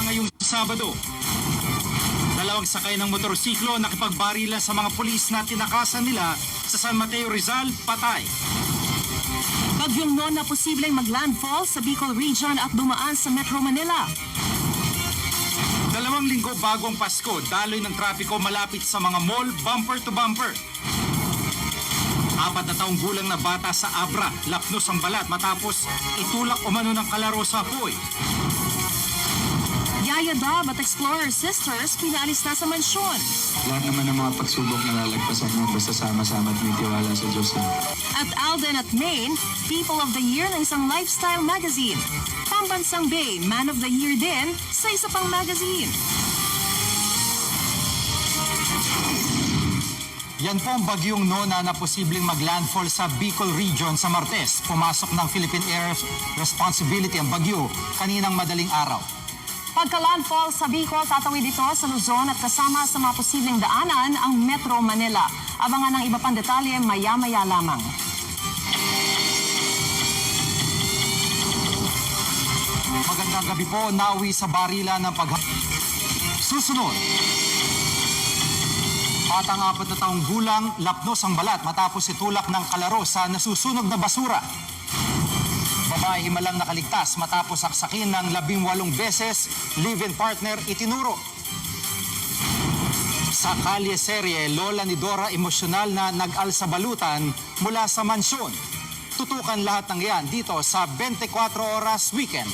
ngayong Sabado. Dalawang sakay ng motorsiklo nakipagbarila sa mga pulis na tinakasan nila sa San Mateo, Rizal, patay. Bagyong Nona posibleng maglandfall sa Bicol Region at dumaan sa Metro Manila. 2 linggo bago ang Pasko, daloy ng trapiko malapit sa mga mall, bumper to bumper. 4 na taong gulang na bata sa Abra, lapnos ang balat matapos itulak umano ng kalaro sa apoy. Yaya Dab at Explorer Sisters pinaalis na sa mansyon. Lahat naman ng mga pagsubok na lalagpasan mo basta sama-sama at may tiwala sa Diyos. At Alden at Maine, People of the Year ng isang lifestyle magazine. Pambansang Bay, Man of the Year din sa isa pang magazine. Yan po ang bagyong Nona na posibleng maglandfall sa Bicol Region sa Martes. Pumasok ng Philippine Air Responsibility ang bagyo kaninang madaling araw. Pagka-landfall sa Bicol, tatawid ito sa Luzon at kasama sa mga posibleng daanan ang Metro Manila. Abangan ang iba pang detalye maya-maya lamang. Magandang gabi po, nawi sa barila ng Susunod. Batang 4 na taong gulang, lapnos ang balat matapos itulak ng kalaro sa nasusunog na basura. Babae himalang nakaligtas matapos saksakin ng 18 beses, live-in partner itinuro. Sa Kalye Serye, lola ni Dora emosyonal na nag-alsa balutan mula sa mansyon. Tutukan lahat ng yan dito sa 24 Oras Weekend.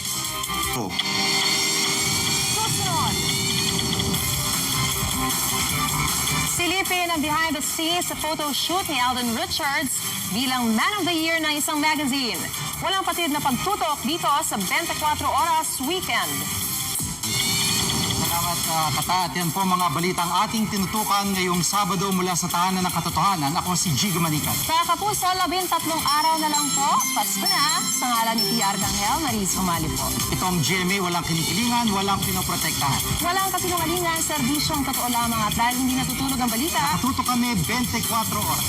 Susunod. Silipin ang behind the scenes sa photo shoot ni Alden Richards bilang Man of the Year ng isang magazine. Walang patid na pagtutok dito sa 24 Oras Weekend. Salamat Katat. Yan po mga balitang ating tinutukan ngayong Sabado mula sa Tahanan ng Katotohanan. Ako si Gigo Manikan. Sa Kapuso, 13 araw na lang po. Pasko na. Sa ngalan ni P. Arcangel, Maris Umali po. Itong GMA, walang kinikilingan, walang pinoprotektahan. Walang kasinungalingan, serbisyong totoo lamang at dahil hindi natutulog ang balita, Tutok kami 24 oras.